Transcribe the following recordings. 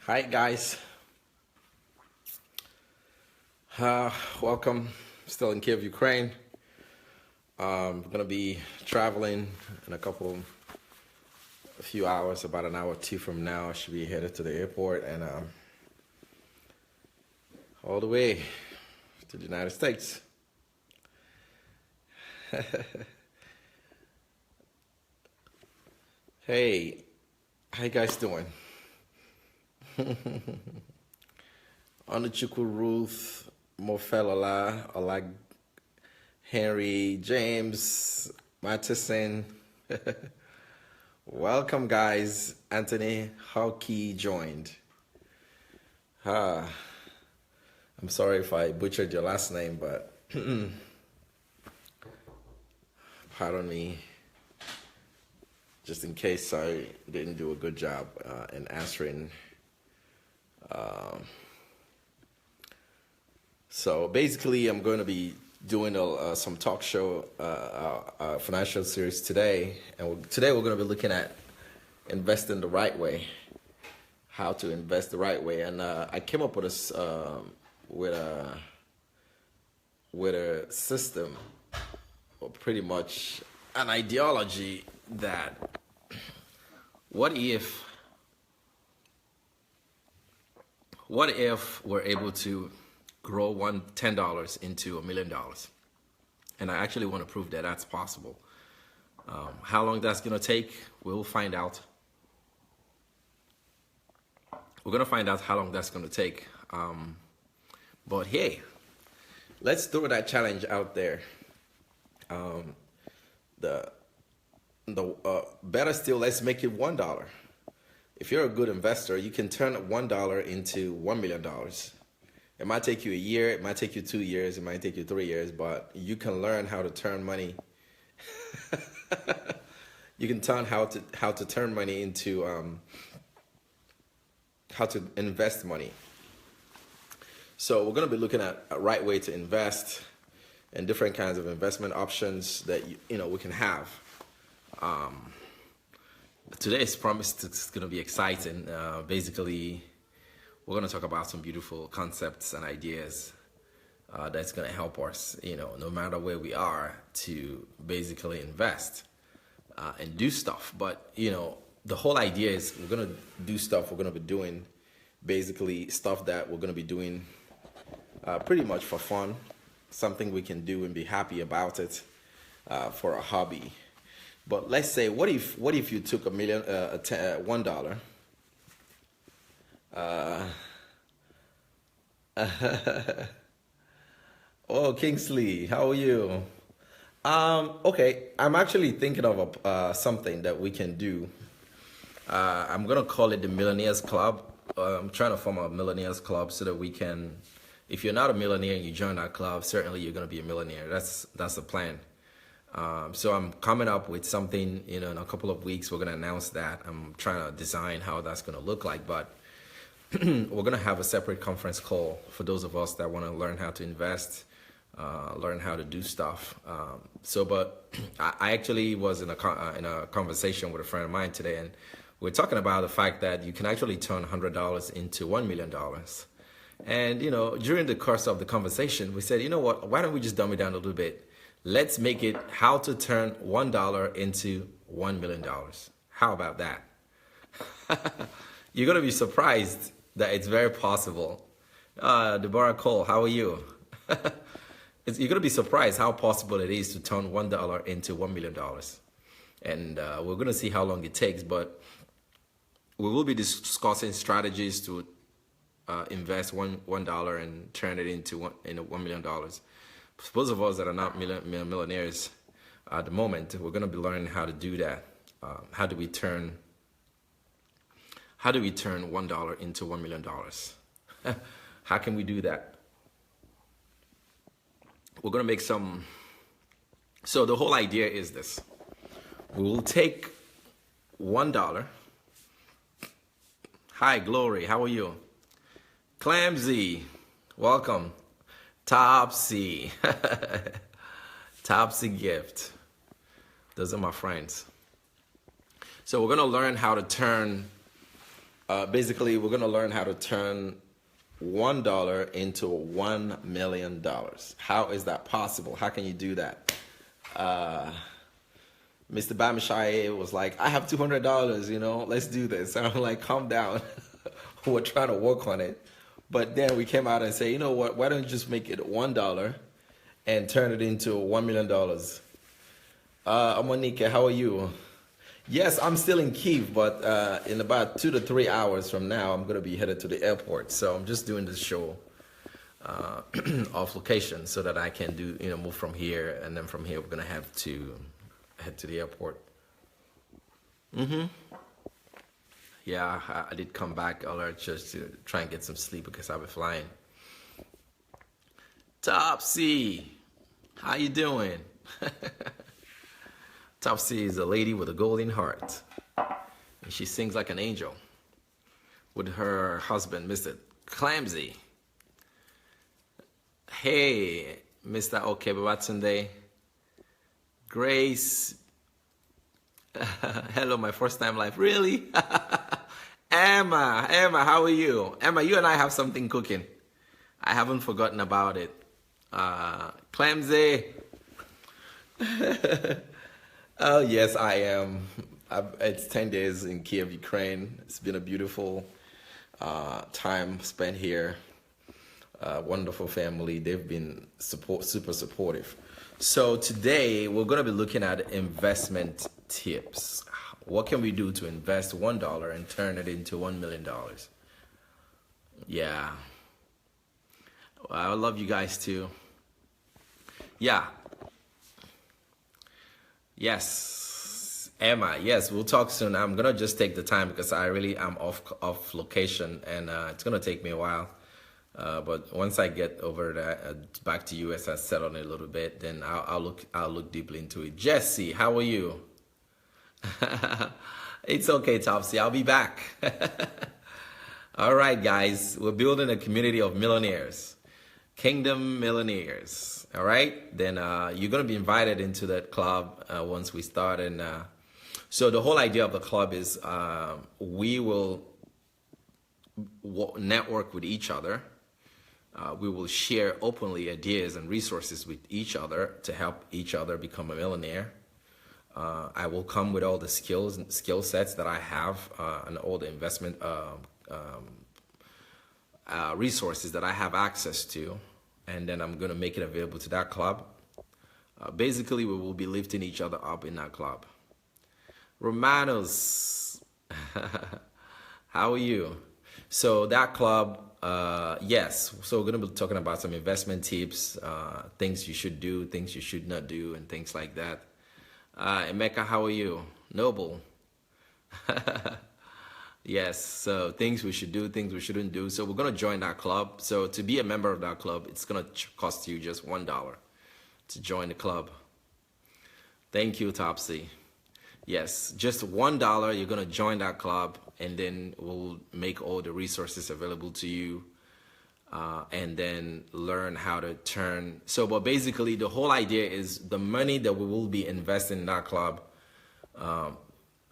Hi guys, welcome. Still in Kiev, Ukraine. We're gonna be traveling in a few hours, about an hour or two from now. I should be headed to the airport and all the way to the United States. Hey, how you guys doing? Onuchukwu Ruth, Mofelola, Olag Henry, James, Matheson. Welcome, guys. Anthony Hawkey joined. Ah, I'm sorry if I butchered your last name, but pardon me, just in case I didn't do a good job in answering. So basically, I'm going to be doing some talk show, financial series today, and today we're going to be looking at investing the right way, how to invest the right way, and I came up with a system, or pretty much an ideology that what if we're able to grow $10 into $1 million? And I actually want to prove that that's possible. How long that's going to take, we'll find out. We're going to find out how long that's going to take. But hey, let's throw that challenge out there. Better still, let's make it $1. If you're a good investor, you can turn $1 into $1 million. It might take you a year, it might take you 2 years, it might take you 3 years, but you can learn how to turn money. You can turn how to turn money into how to invest money. So we're going to be looking at a right way to invest and different kinds of investment options that we can have. Today's promised it's going to be exciting. Basically, we're going to talk about some beautiful concepts and ideas that's going to help us, no matter where we are, to basically invest and do stuff. But, the whole idea is we're going to do stuff. We're going to be doing basically stuff that we're going to be doing pretty much for fun, something we can do and be happy about it for a hobby. But let's say, what if you took $1? Oh, Kingsley, how are you? Okay, I'm actually thinking of something that we can do. I'm gonna call it the Millionaires Club. I'm trying to form a Millionaires Club so that we can. If you're not a millionaire and you join our club, certainly you're gonna be a millionaire. That's the plan. So I'm coming up with something, in a couple of weeks. We're gonna announce that. I'm trying to design how that's gonna look like, but we're gonna have a separate conference call for those of us that want to learn how to invest, learn how to do stuff. But I actually was in a conversation with a friend of mine today, and we're talking about the fact that you can actually turn $100 into $1 million. And during the course of the conversation, we said, you know what? Why don't we just dumb it down a little bit? Let's make it how to turn $1 into $1 million. How about that? You're going to be surprised that it's very possible. Deborah Cole, how are you? You're going to be surprised how possible it is to turn $1 into $1 million. And we're going to see how long it takes, but we will be discussing strategies to invest $1 and turn it into $1 million. For those of us that are not millionaires at the moment, we're going to be learning how to do that. How do we turn $1 into $1 million? How can we do that? We're going to make some. So the whole idea is this: we will take $1. Hi, Glory. How are you? Clamsy, welcome. Topsy, Topsy Gift. Those are my friends. So we're going to learn how to turn Basically, we're gonna learn how to turn $1 into $1 million. How is that possible? How can you do that? Mr. Bamishai was like, I have $200, let's do this. And I'm like, calm down. We're trying to work on it. But then we came out and say, you know what, why don't you just make it $1 and turn it into $1 million? Monica, how are you? Yes, I'm still in Kiev, but in about 2 to 3 hours from now, I'm going to be headed to the airport. So I'm just doing this show off location so that I can move from here. And then from here, we're going to have to head to the airport. Yeah, I did come back earlier just to try and get some sleep because I'll be flying. Topsy, how you doing? Topsy is a lady with a golden heart. And she sings like an angel with her husband, Mr. Clamsy. Hey, Mr. Okebabatunde. Grace. Hello, my first time live. Really? Emma, how are you? Emma, you and I have something cooking. I haven't forgotten about it. Clamsy. Oh, yes, I am. It's 10 days in Kiev, Ukraine. It's been a beautiful time spent here. Wonderful family. They've been super supportive. So today we're going to be looking at investment tips. What can we do to invest $1 and turn it into $1 million? Yeah. I love you guys too. Yeah. Yes, Emma. Yes, we'll talk soon. I'm gonna just take the time because I really am off location, and it's gonna take me a while. But once I get over there, back to US, I settle on it a little bit. Then I'll look deeply into it. Jesse, how are you? It's okay, Topsy. I'll be back. All right, guys. We're building a community of millionaires, kingdom millionaires. All right, then you're going to be invited into that club once we start. And so the whole idea of the club is we will network with each other. We will share openly ideas and resources with each other to help each other become a millionaire. I will come with all the skill sets that I have and all the investment resources that I have access to. And then I'm going to make it available to that club. Basically, we will be lifting each other up in that club. Romanos, how are you? So that club, yes. So we're going to be talking about some investment tips, things you should do, things you should not do, and things like that. Emeka, how are you? Noble. Yes, so things we should do, things we shouldn't do. So we're going to join that club. So to be a member of that club, it's going to cost you just $1 to join the club. Thank you, Topsy. Yes, just $1. You're going to join that club, and then we'll make all the resources available to you, and then learn how to turn. So, but basically, the whole idea is the money that we will be investing in that club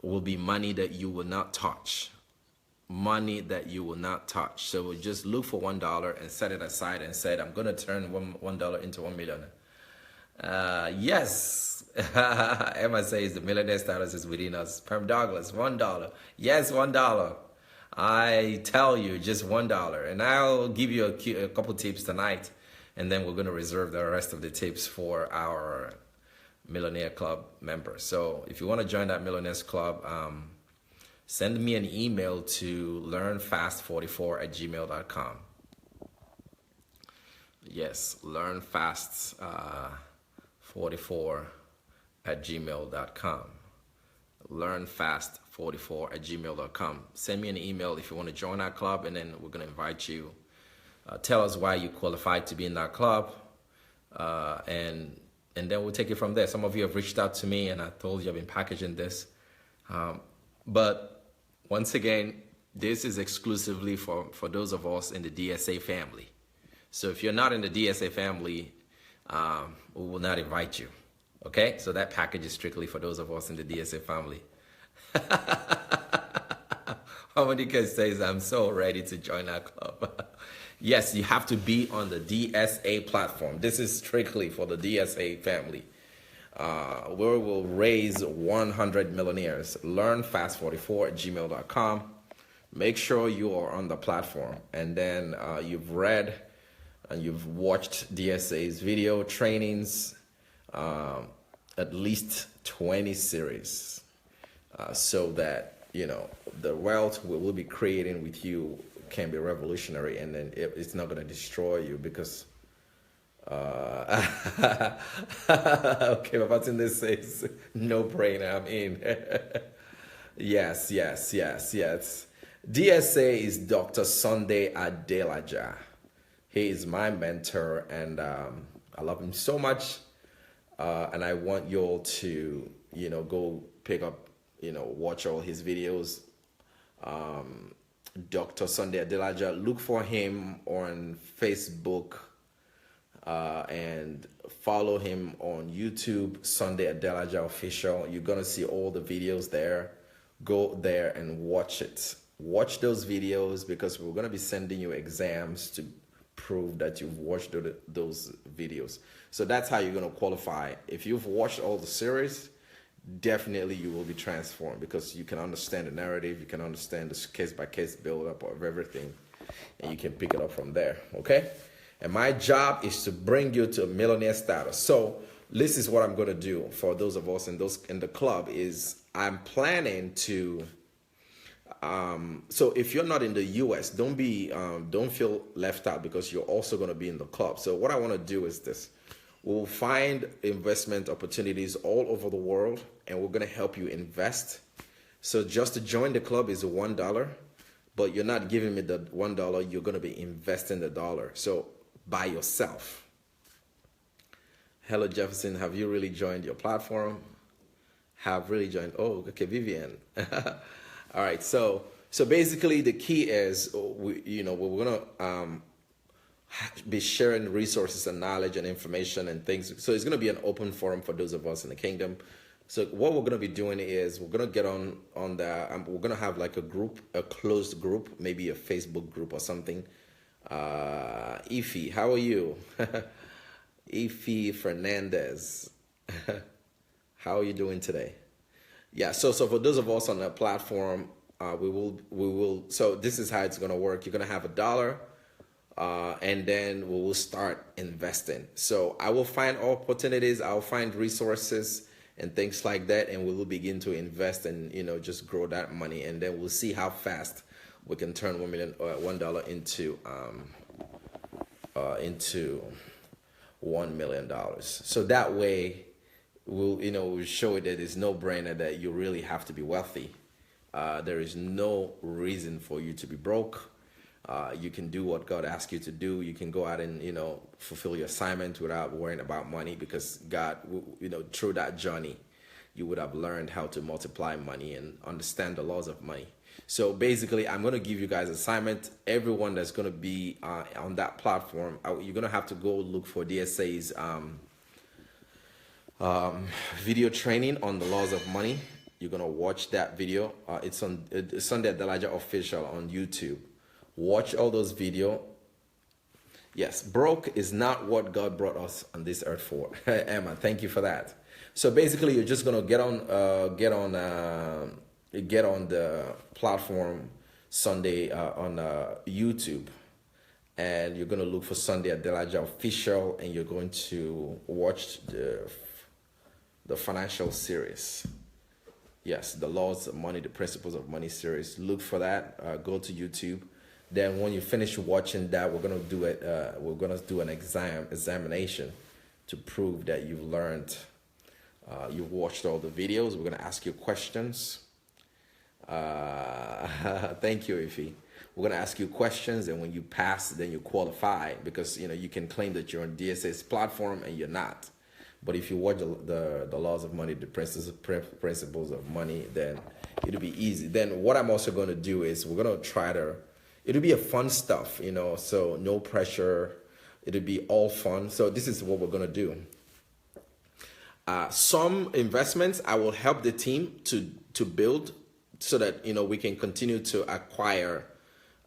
will be money that you will not touch. Money that you will not touch. So we'll just look for $1 and set it aside and said, I'm going to turn $1 into $1 million. Yes. Emma says the millionaire status is within us. Perm Douglas, $1. Yes, $1. I tell you, just $1. And I'll give you a couple tips tonight. And then we're going to reserve the rest of the tips for our Millionaire Club members. So if you want to join that Millionaires Club, send me an email to learnfast44@gmail.com. Yes, learnfast44@gmail.com. Learnfast44@gmail.com. Send me an email if you want to join our club, and then we're going to invite you. Tell us why you qualified to be in that club, and then we'll take it from there. Some of you have reached out to me, and I told you I've been packaging this. But once again, this is exclusively for those of us in the DSA family. So if you're not in the DSA family, we will not invite you. Okay? So that package is strictly for those of us in the DSA family. How many can say I'm so ready to join our club? Yes, you have to be on the DSA platform. This is strictly for the DSA family. Where we'll raise 100 millionaires. Learn fast44 at gmail.com. Make sure you are on the platform, and then you've read and you've watched DSA's video trainings, at least 20 series, so that the wealth we will be creating with you can be revolutionary, and then it's not going to destroy you because okay, but what's in this says no brainer, I'm in. Yes, yes, yes, yes. DSA is Dr. Sunday Adelaja. He is my mentor, and I love him so much. And I want you all to, go pick up, watch all his videos. Dr. Sunday Adelaja, look for him on Facebook, and follow him on YouTube, Sunday Adelaja Official. You're going to see all the videos there. Go there and watch it. Watch those videos, because we're going to be sending you exams to prove that you've watched those videos. So that's how you're going to qualify. If you've watched all the series, definitely you will be transformed, because you can understand the narrative, you can understand the case-by-case build-up of everything, and you can pick it up from there, okay? And my job is to bring you to a millionaire status. So this is what I'm going to do for those of us in the club is I'm planning to so if you're not in the US, don't feel left out, because you're also going to be in the club. So what I want to do is this. We'll find investment opportunities all over the world, and we're going to help you invest. So just to join the club is $1, but you're not giving me the $1. You're going to be investing the dollar. So by yourself. Hello, Jefferson. Have you really joined your platform? Have really joined. Oh, okay, Vivian. All right. So basically, the key is we're gonna be sharing resources and knowledge and information and things. So it's gonna be an open forum for those of us in the kingdom. So what we're gonna be doing is we're gonna get on the we're gonna have like a group, a closed group, maybe a Facebook group or something. Ify, how are you? Ify Fernandez. How are you doing today? Yeah, so for those of us on the platform, we will. So this is how it's gonna work. You're gonna have $1, and then we will start investing. So I will find opportunities. I'll find resources and things like that, and we will begin to invest and just grow that money, and then we'll see how fast we can turn $1 into $1 million. So that way, we'll show it that it's no brainer that you really have to be wealthy. There is no reason for you to be broke. You can do what God asks you to do. You can go out and fulfill your assignment without worrying about money, because God, through that journey, you would have learned how to multiply money and understand the laws of money. So basically, I'm going to give you guys assignment. Everyone that's going to be on that platform, you're going to have to go look for DSA's video training on the laws of money. You're going to watch that video. It's on Sunday Adelaja Official on YouTube. Watch all those videos. Yes, broke is not what God brought us on this earth for. Emma, thank you for that. So basically, you're just going to get on the platform Sunday on YouTube, and you're going to look for Sunday Adelaja Official, and you're going to watch the financial series. Yes, the laws of money, the principles of money series. Look for that. Go to YouTube. Then when you finish watching that, we're gonna do it. We're gonna do an examination to prove that you've learned. You've watched all the videos. We're gonna ask you questions. Thank you, Ify. We're gonna ask you questions, and when you pass, then you qualify, because you can claim that you're on DSA's platform and you're not. But if you watch the laws of money, the principles of money, then it'll be easy. Then what I'm also going to do is we're going to try to, it'll be a fun stuff, so no pressure. It'll be all fun. So this is what we're going to do. Some investments, I will help the team to build so that we can continue to acquire,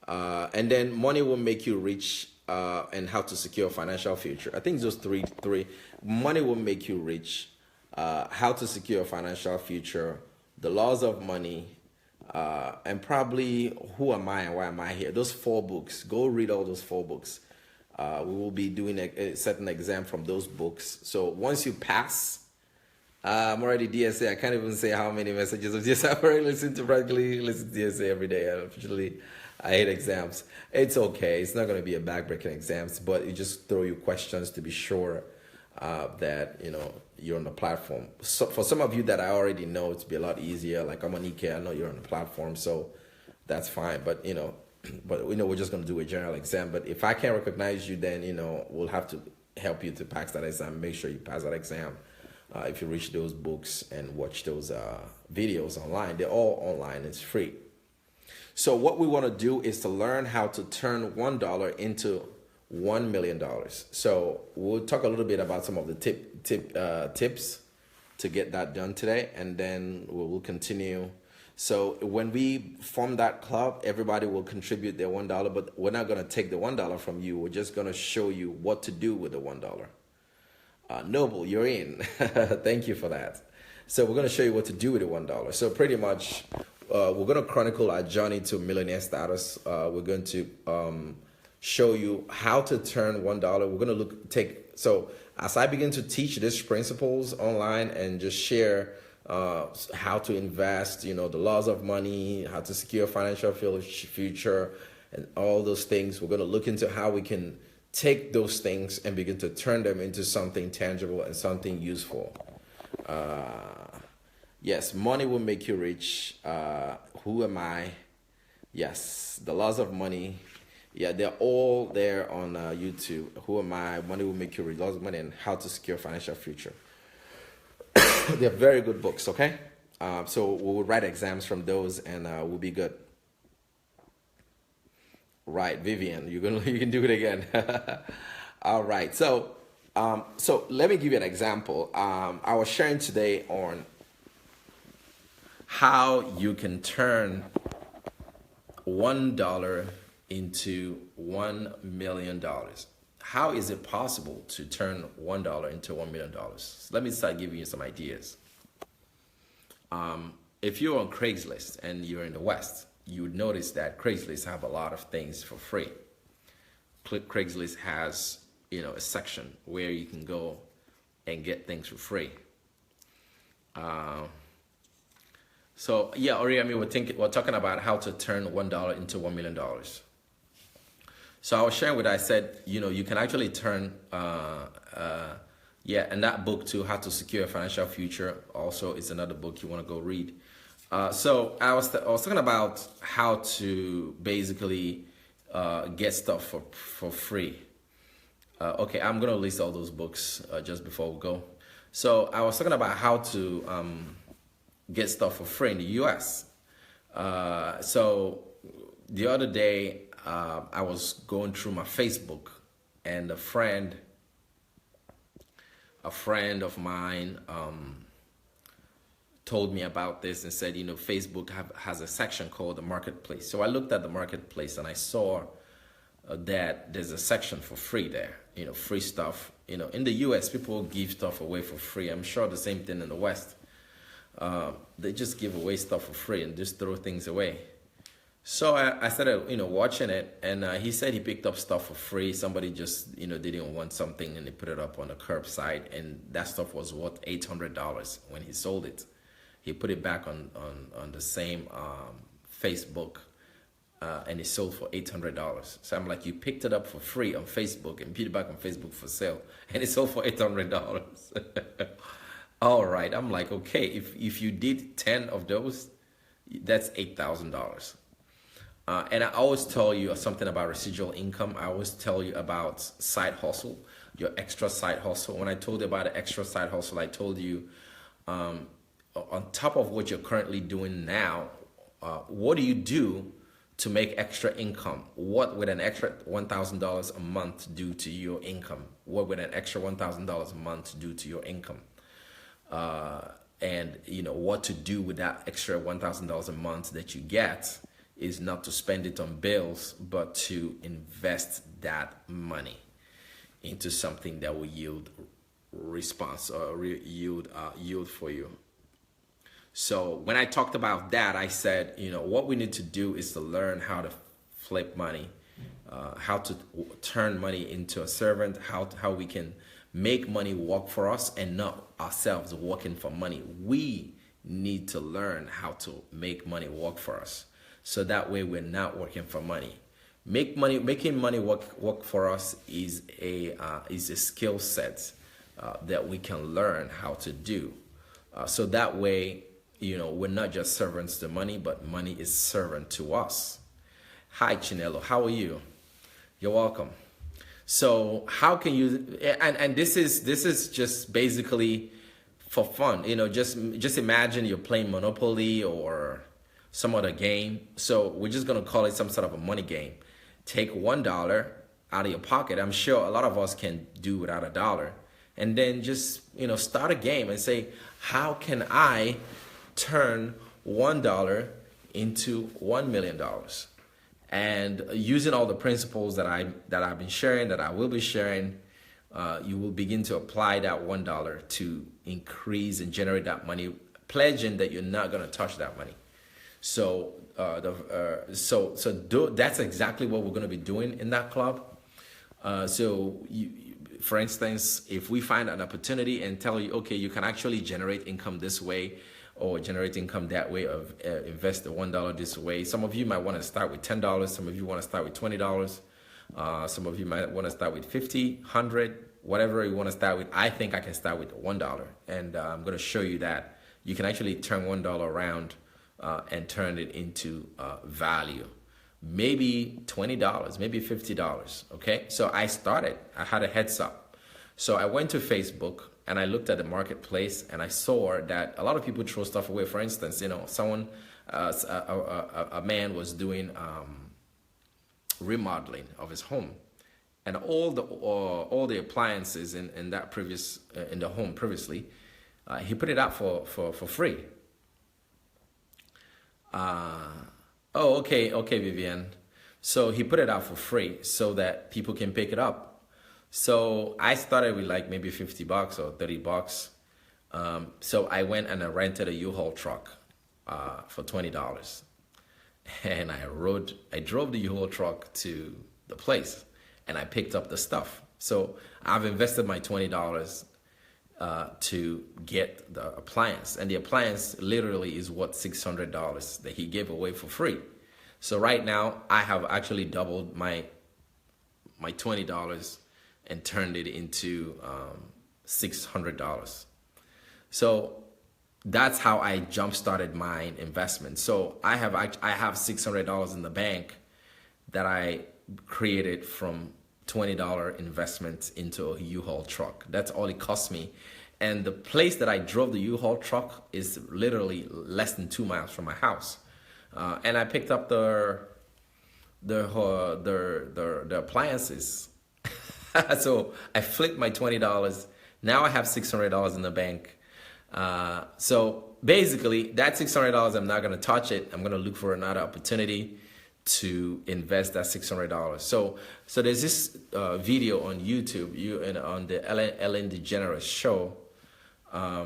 and then money will make you rich, and how to secure a financial future. I think those three money will make you rich, how to secure a financial future, the laws of money, and probably who am I and why am I here. Those 4 books. Go read all those 4 books. We will be doing a certain exam from those books. So once you pass, I'm already DSA. I can't even say how many messages of DSA. I've already listen to DSA every day. Unfortunately, I hate exams. It's okay. It's not going to be a backbreaking exams, but it just throw you questions to be sure that you're on the platform. So for some of you that I already know, it's be a lot easier. Like I'm on EK, I know you're on the platform, so that's fine. But we're just going to do a general exam. But if I can't recognize you, then we'll have to help you to pass that exam. Make sure you pass that exam. If you reach those books and watch those videos online, they're all online. It's free. So what we want to do is to learn how to turn $1 into $1 million. So we'll talk a little bit about some of the tips to get that done today, and then we'll continue. So when we form that club, everybody will contribute their $1, but we're not going to take the $1 from you. We're just going to show you what to do with the $1. Noble, you're in. Thank you for that. So we're going to show you what to do with the $1. So pretty much, we're going to chronicle our journey to millionaire status. We're going to show you how to turn $1. We're going to so as I begin to teach these principles online and just share how to invest, the laws of money, how to secure financial future, and all those things, we're going to look into how we can take those things and begin to turn them into something tangible and something useful. Yes, money will make you rich. Who am I? Yes, the laws of money. Yeah, they're all there on YouTube. Who am I? Money will make you rich. Laws of money and how to secure financial future. They're very good books, okay? So we'll write exams from those and we'll be good. Right, Vivian, you can do it again. All right, so let me give you an example. I was sharing today on how you can turn $1 into $1 million. How is it possible to turn $1 into $1 million? So let me start giving you some ideas. If you're on Craigslist and you're in the West, you would notice that Craigslist have a lot of things for free. Craigslist has, a section where you can go and get things for free. So yeah, Oriami, we're talking about how to turn $1 into $1 million. So I was sharing I said, you can actually turn, and that book too, How to Secure a Financial Future, also is another book you want to go read. So I was talking about how to basically get stuff for free. Okay, I'm gonna list all those books just before we go. So I was talking about how to get stuff for free in the U.S. So the other day I was going through my Facebook, and a friend of mine told me about this and said, Facebook has a section called the marketplace. So I looked at the marketplace and I saw that there's a section for free there, free stuff. In the US, people give stuff away for free. I'm sure the same thing in the West. They just give away stuff for free and just throw things away. So I started, watching it, and he said he picked up stuff for free. Somebody just, didn't want something and they put it up on the curbside, and that stuff was worth $800 when he sold it. He put it back on the same Facebook, and it sold for $800. So I'm like, you picked it up for free on Facebook and put it back on Facebook for sale, and it sold for $800. All right, I'm like, okay, if you did 10 of those, that's $8,000. And I always tell you something about residual income. I always tell you about side hustle, your extra side hustle. When I told you about an extra side hustle, I told you, on top of what you're currently doing now, what do you do to make extra income? What would an extra $1,000 a month do to your income? What would an extra $1,000 a month do to your income? And what to do with that extra $1,000 a month that you get is not to spend it on bills, but to invest that money into something that will yield yield for you. So when I talked about that, I said, what we need to do is to learn how to flip money, how to turn money into a servant, how we can make money work for us and not ourselves working for money. We need to learn how to make money work for us, so that way we're not working for money. Making money work for us is a skill set that we can learn how to do. So that way, we're not just servants to money, but money is servant to us. Hi, Chinelo. How are you? You're welcome. So how can you, and this is just basically for fun, just imagine you're playing Monopoly or some other game. So we're just going to call it some sort of a money game. Take $1 out of your pocket. I'm sure a lot of us can do without a dollar. And then just, start a game and say, how can I turn $1 into $1 million? And using all the principles that I've been sharing, that I will be sharing, you will begin to apply that $1 to increase and generate that money, pledging that you're not going to touch that money. So that's exactly what we're going to be doing in that club. For instance, if we find an opportunity and tell you, okay, you can actually generate income this way, or generate income that way, of invest the $1 this way. Some of you might want to start with $10. Some of you want to start with $20. Some of you might want to start with $50, $100, whatever you want to start with. I think I can start with $1, and I'm going to show you that you can actually turn $1 around and turn it into value. Maybe $20, maybe $50. Okay, so I had a heads up. So I went to Facebook and I looked at the marketplace, and I saw that a lot of people throw stuff away. For instance, someone, a man was doing remodeling of his home, and all the appliances in the home previously, he put it out for free. Okay, Vivian. So he put it out for free so that people can pick it up. So I started with like maybe $50 or $30. So I went and I rented a U-Haul truck for $20, and I drove the U-Haul truck to the place, and I picked up the stuff. So I've invested my $20 to get the appliance, and the appliance literally is what $600 that he gave away for free. So right now I have actually doubled my $20 and turned it into $600. So that's how I jump-started my investment. So I have $600 in the bank that I created from $20 investment into a U-Haul truck. That's all it cost me. And the place that I drove the U-Haul truck is literally less than 2 miles from my house. And I picked up the appliances. So I flipped my $20. Now I have $600 in the bank. So basically, that $600, I'm not going to touch it. I'm going to look for another opportunity to invest that $600. So there's this video on YouTube, on the Ellen DeGeneres show. A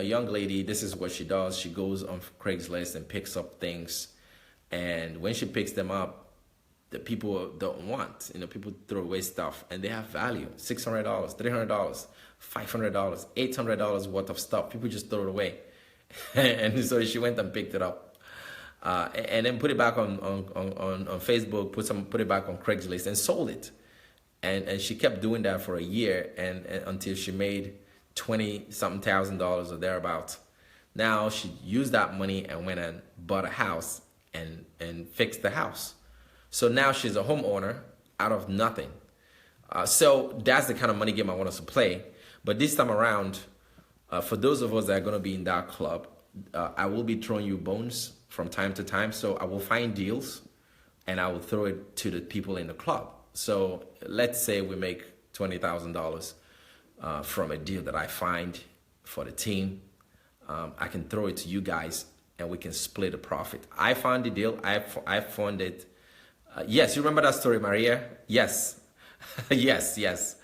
young lady, this is what she does. She goes on Craigslist and picks up things, and when she picks them up, the people don't want. People throw away stuff, and they have value. $600, $300, $500, $800 worth of stuff. People just throw it away, and so she went and picked it up, and then put it back on Facebook. Put it back on Craigslist and sold it, and she kept doing that for a year, and until she made $20-something thousand or thereabouts. Now she used that money and went and bought a house and fixed the house. So now she's a homeowner out of nothing. So that's the kind of money game I want us to play. But this time around, for those of us that are going to be in that club, I will be throwing you bones from time to time. So I will find deals and I will throw it to the people in the club. So let's say we make $20,000 from a deal that I find for the team. I can throw it to you guys and we can split the profit. I found the deal. I found it. Yes, you remember that story, Maria? Yes, yes.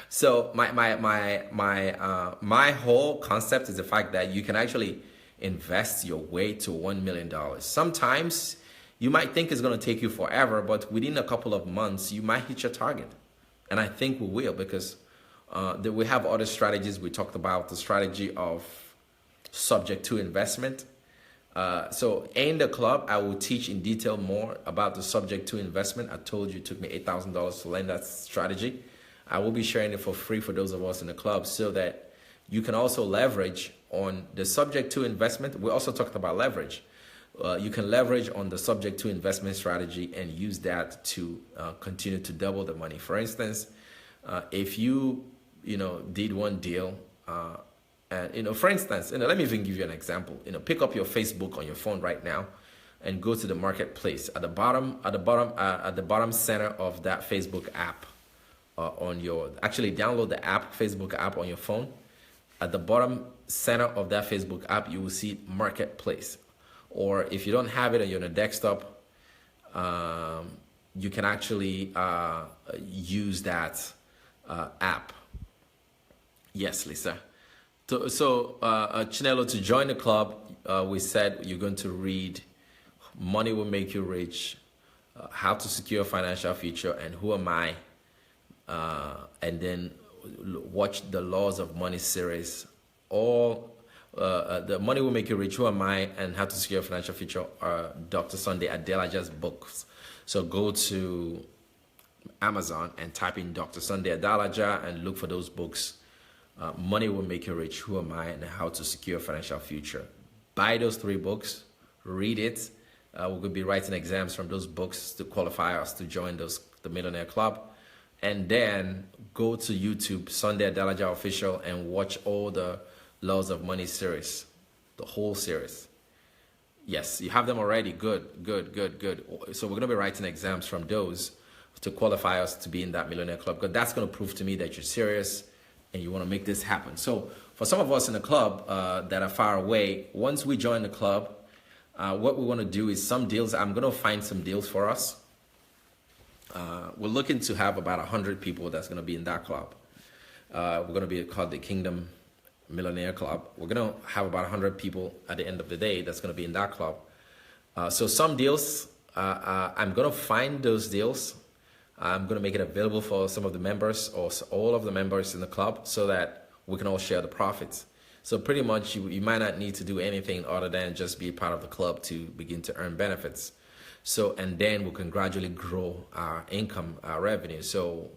So my whole concept is the fact that you can actually invest your way to $1 million. Sometimes you might think it's going to take you forever, but within a couple of months, you might hit your target. And I think we will, because we have other strategies. We talked about the strategy of subject to investment. So in the club, I will teach in detail more about the subject to investment. I told you it took me $8,000 to learn that strategy. I will be sharing it for free for those of us in the club, so that you can also leverage on the subject to investment. We also talked about leverage. You can leverage on the subject to investment strategy and use that to continue to double the money. For instance, if you did one deal, and for instance, let me even give you an example. Pick up your Facebook on your phone right now and go to the marketplace. At the bottom center of that Facebook app, actually download the app, Facebook app on your phone. At the bottom center of that Facebook app, you will see marketplace. Or if you don't have it on your desktop, you can actually use that app. Yes, Lisa. So Chinelo, to join the club, we said you're going to read Money Will Make You Rich, How to Secure a Financial Future, and Who Am I? And then watch the Laws of Money series. All the Money Will Make You Rich, Who Am I? And How to Secure a Financial Future are Dr. Sunday Adelaja's books. So go to Amazon and type in Dr. Sunday Adelaja and look for those books. Money Will Make You Rich, Who Am I? And How to Secure a Financial Future. Buy those 3 books, read it. We're going to be writing exams from those books to qualify us to join the Millionaire Club. And then go to YouTube, Sunday Adelaja Official, and watch all the Laws of Money series, the whole series. Yes, you have them already. Good. So we're going to be writing exams from those to qualify us to be in that Millionaire Club, because that's going to prove to me that you're serious and you want to make this happen. So for some of us in the club that are far away, once we join the club, what we want to do is some deals. I'm going to find some deals for us. We're looking to have about 100 people that's going to be in that club. We're going to be called the Kingdom Millionaire Club. We're going to have about 100 people at the end of the day that's going to be in that club. So some deals, I'm going to find those deals. I'm going to make it available for some of the members or all of the members in the club, so that we can all share the profits. So pretty much you might not need to do anything other than just be part of the club to begin to earn benefits. So, and then we can gradually grow our income, our revenue. So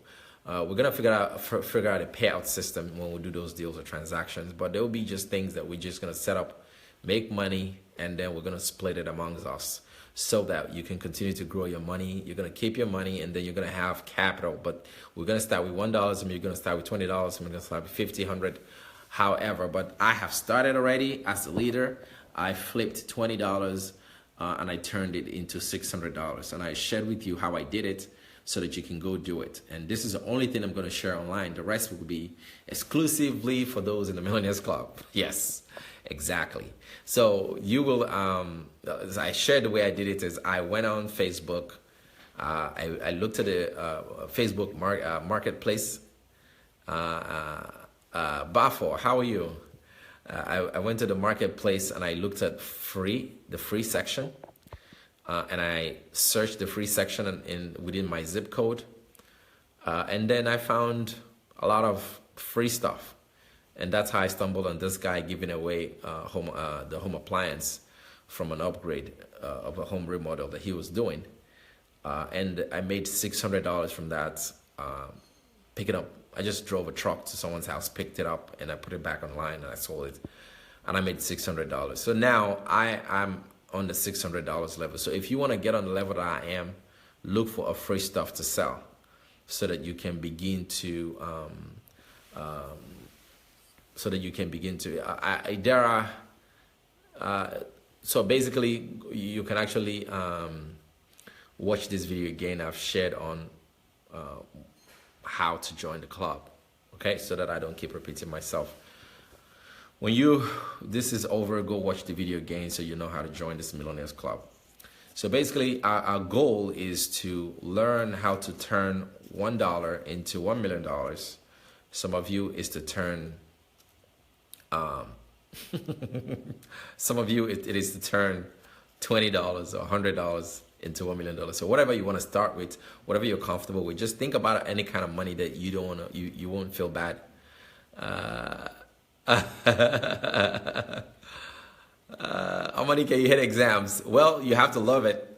we're going to figure out a payout system when we do those deals or transactions, but there will be just things that we're just going to set up, make money, and then we're going to split it amongst us, so that you can continue to grow your money. You're going to keep your money, and then you're going to have capital. But we're going to start with $1, and you're going to start with $20, and we're going to start with $50, $100. However, but I have started already as a leader. I flipped $20 and I turned it into $600. And I shared with you how I did it, so that you can go do it. And this is the only thing I'm going to share online. The rest will be exclusively for those in the Millionaires Club. Yes, exactly. So you will, as I shared, the way I did it is I went on Facebook. I looked at the Facebook marketplace. Bafo, how are you? I went to the marketplace and I looked at the free section. And I searched the free section within my zip code. And then I found a lot of free stuff. And that's how I stumbled on this guy giving away the home appliance from an upgrade of a home remodel that he was doing. And I made $600 from that. Picking up, I just drove a truck to someone's house, picked it up, and I put it back online and I sold it. And I made $600. So now I'm on the $600 level. So if you want to get on the level that I am, look for a free stuff to sell, so that you can begin to so basically you can actually watch this video again. I've shared on how to join the club, okay, so that I don't keep repeating myself. this is over, go watch the video again so you know how to join this Millionaires Club. So basically, our goal is to learn how to turn $1 into $1 million. Some of you is to turn, some of you it is to turn $20 or $100 into $1 million. So whatever you want to start with, whatever you're comfortable with, just think about any kind of money that you don't want to, you won't feel bad. How many can you hit exams? Well, you have to love it.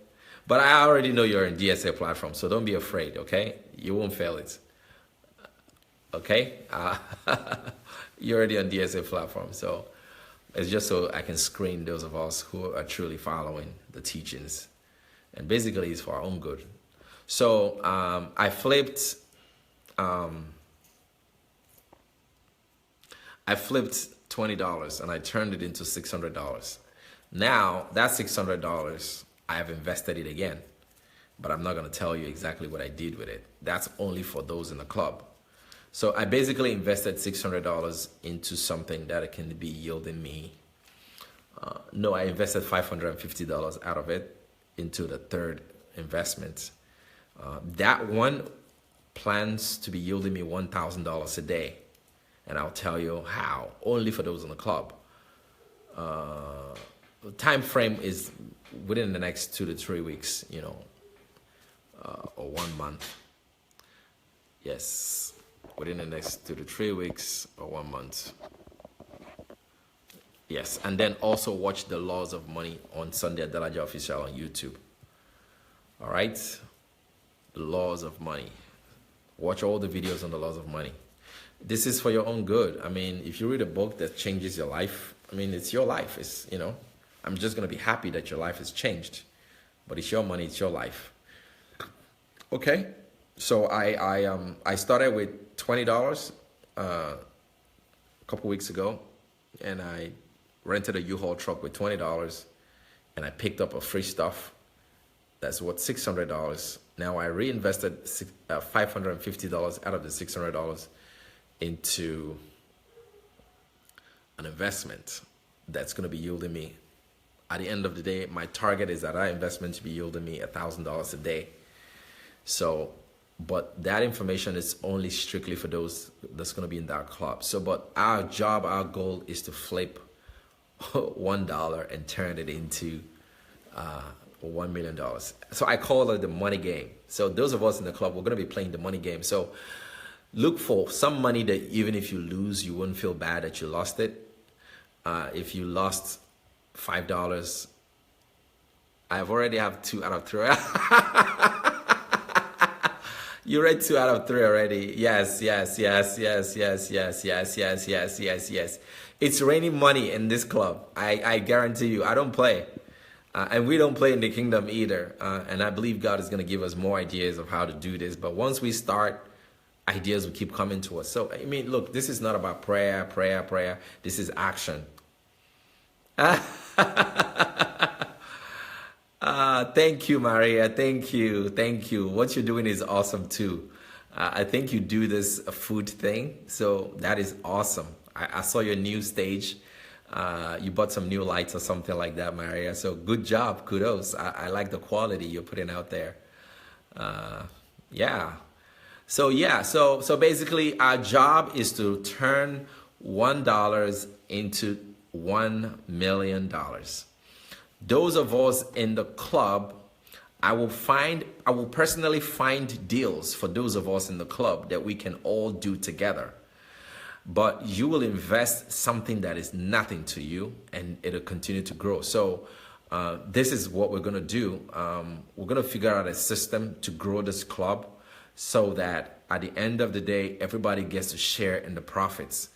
But I already know you're in DSA platform, so don't be afraid, okay? You won't fail it. Okay? You're already on DSA platform, so it's just so I can screen those of us who are truly following the teachings. And basically, it's for our own good. So I flipped $20 and I turned it into $600. Now that $600, I have invested it again, but I'm not going to tell you exactly what I did with it. That's only for those in the club. So I basically invested $600 into something that can be yielding me. No, I invested $550 out of it into the third investment. That one plans to be yielding me $1,000 a day. And I'll tell you how, only for those in the club. The time frame is within the next 2 to 3 weeks, you know, or 1 month. Yes, within the next 2 to 3 weeks or 1 month. Yes, and then also watch the Laws of Money on Sunday Adelaja Official on YouTube. All right, the Laws of Money. Watch all the videos on the Laws of Money. This is for your own good. I mean, if you read a book that changes your life, I mean, it's your life. It's, you know, I'm just going to be happy that your life has changed. But it's your money, it's your life. Okay? So I started with $20 a couple weeks ago, and I rented a U-Haul truck with $20, and I picked up a free stuff that's worth $600. Now I reinvested $550 out of the $600 into an investment that's going to be yielding me. At the end of the day, my target is that our investment to be yielding me $1,000 a day. So, but that information is only strictly for those that's going to be in that club. So, but our job, our goal is to flip $1 and turn it into $1 million. So I call it the money game. So those of us in the club, we're going to be playing the money game. So look for some money that even if you lose, you wouldn't feel bad that you lost it. If you lost $5, I've already have 2 out of 3. You read 2 out of 3 already. Yes. It's raining money in this club. I guarantee you. I don't play. And we don't play in the kingdom either. And I believe God is going to give us more ideas of how to do this. But once we start, ideas will keep coming to us. So, I mean, look, this is not about prayer. This is action. Thank you, Maria. Thank you. What you're doing is awesome too. I think you do this food thing, so that is awesome. I saw your new stage. You bought some new lights or something like that, Maria. So good job, kudos. I like the quality you're putting out there. Yeah. So basically, our job is to turn $1 into $1 million. Those of us in the club, I will personally find deals for those of us in the club that we can all do together. But you will invest something that is nothing to you, and it'll continue to grow. So this is what we're going to do. We're going to figure out a system to grow this club so that at the end of the day, everybody gets to share in the profits.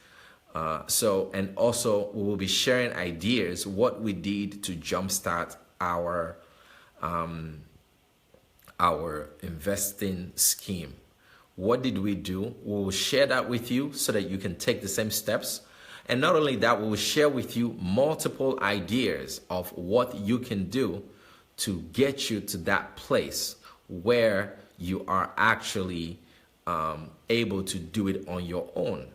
And also we will be sharing ideas, what we did to jumpstart our investing scheme. What did we do? We will share that with you so that you can take the same steps. And not only that, we will share with you multiple ideas of what you can do to get you to that place where you are actually able to do it on your own.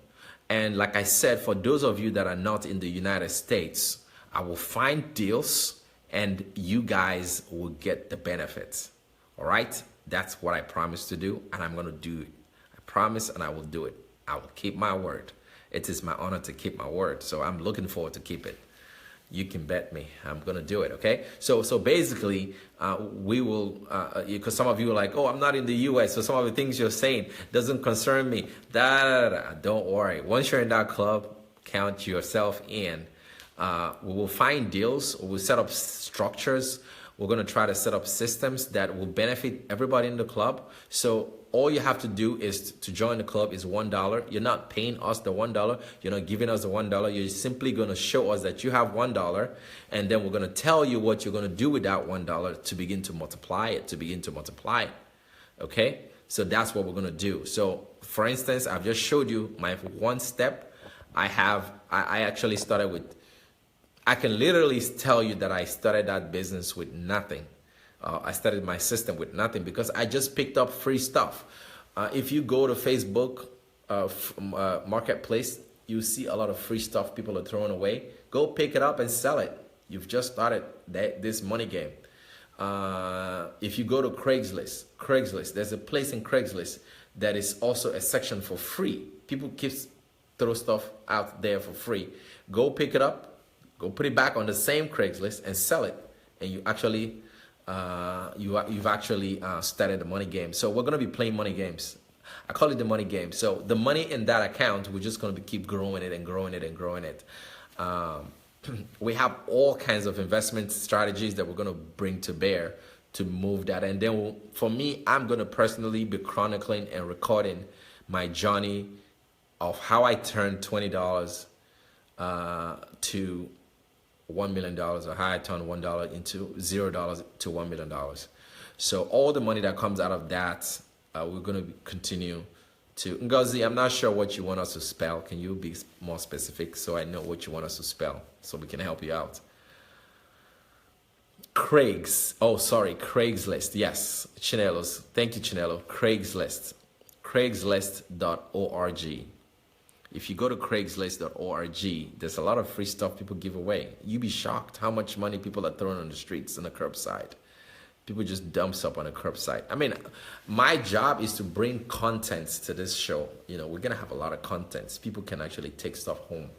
And like I said, for those of you that are not in the United States, I will find deals and you guys will get the benefits. All right? That's what I promise to do, and I'm going to do it. I promise, and I will do it. I will keep my word. It is my honor to keep my word, so I'm looking forward to keep it. You can bet me I'm gonna do it. Okay, so basically we will, because some of you are like, oh, I'm not in the US, so some of the things you're saying doesn't concern me. Don't worry, once you're in that club, count yourself in. We will find deals, we'll set up structures, we're going to try to set up systems that will benefit everybody in the club. So all you have to do is to join the club is $1. You're not paying us the $1. You're not giving us the $1. You're simply going to show us that you have $1, and then we're going to tell you what you're going to do with that $1 to begin to multiply it, Okay? So that's what we're going to do. So for instance, I've just showed you my one step. I actually started with, I can literally tell you that I started that business with nothing. I started my system with nothing because I just picked up free stuff. If you go to Facebook Marketplace, you see a lot of free stuff people are throwing away. Go pick it up and sell it. You've just started this money game. If you go to Craigslist, there's a place in Craigslist that is also a section for free. People keep throw stuff out there for free. Go pick it up. Go put it back on the same Craigslist and sell it, and you actually, you've actually started the money game. So we're gonna be playing money games. I call it the money game. So the money in that account, we're just gonna keep growing it and growing it and growing it. We have all kinds of investment strategies that we're gonna bring to bear to move that. And then for me, I'm gonna personally be chronicling and recording my journey of how I turned $20 to $1 million, or how I turn $1 into $0 to $1 million. So all the money that comes out of that, we're going to continue to. Ngozi, I'm not sure what you want us to spell. Can you be more specific so I know what you want us to spell so we can help you out? Craigslist. Yes, Chinelos. Thank you, Chinelo. Craigslist. Craigslist.org. If you go to Craigslist.org, there's a lot of free stuff people give away. You'd be shocked how much money people are throwing on the streets and the curbside. People just dump stuff on the curbside. I mean, my job is to bring contents to this show. You know, we're going to have a lot of contents. People can actually take stuff home.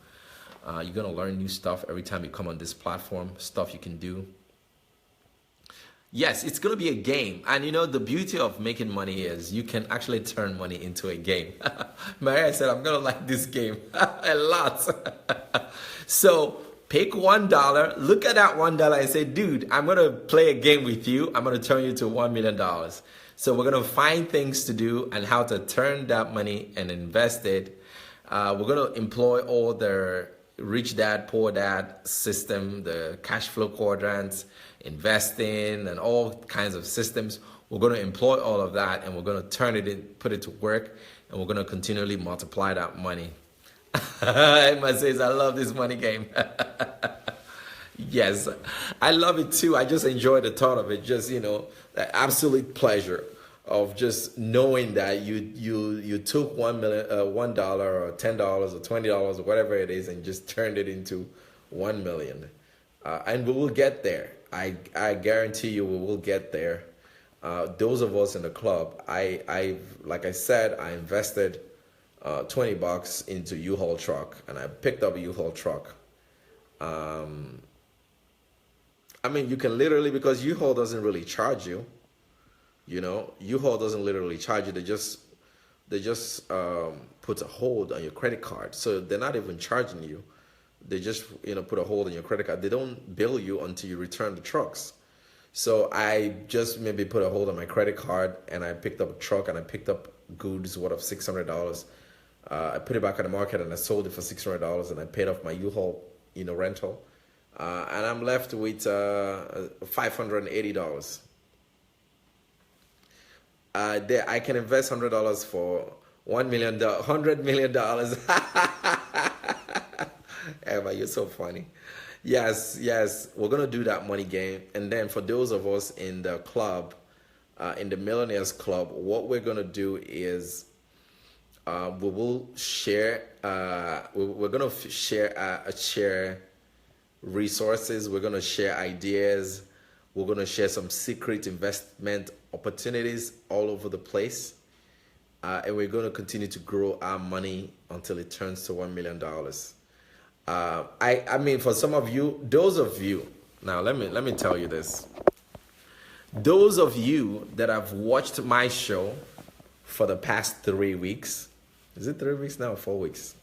You're going to learn new stuff every time you come on this platform, stuff you can do. Yes, it's going to be a game. And you know, the beauty of making money is you can actually turn money into a game. Maria said, I'm going to like this game a lot. So pick $1, look at that $1 and say, dude, I'm going to play a game with you. I'm going to turn you to $1 million. So we're going to find things to do and how to turn that money and invest it. We're going to employ all the rich dad, poor dad system, the cash flow quadrants, investing, and all kinds of systems. We're going to employ all of that, and we're going to turn it in, put it to work, and we're going to continually multiply that money. Emma says, I love this money game. Yes, I love it too. I just enjoy the thought of it. Just, you know, the absolute pleasure of just knowing that you took $1 or $10 or $20 or whatever it is and just turned it into 1 million. And we will get there. I guarantee you we will get there. Those of us in the club, like I said, I invested $20 into U-Haul truck, and I picked up a U-Haul truck. I mean, you can literally, because U-Haul doesn't really charge you. You know, U-Haul doesn't literally charge you. They just put a hold on your credit card. So they're not even charging you. They just, you know, put a hold on your credit card. They don't bill you until you return the trucks. So I just maybe put a hold on my credit card, and I picked up a truck, and I picked up goods worth of $600. I put it back on the market, and I sold it for $600, and I paid off my U-Haul, you know, rental. And I'm left with $580. I can invest $100 for $1 million, $100 million. Emma, you're so funny. Yes, we're gonna do that money game. And then for those of us in the club, in the Millionaires Club, what we're gonna do is We will share. We're gonna share resources. We're gonna share ideas. We're gonna share some secret investment opportunities all over the place, and we're gonna continue to grow our money until it turns to $1 million. I mean, for some of you, those of you, now let me tell you this. Those of you that have watched my show for the past 3 weeks, is it 3 weeks now or 4 weeks?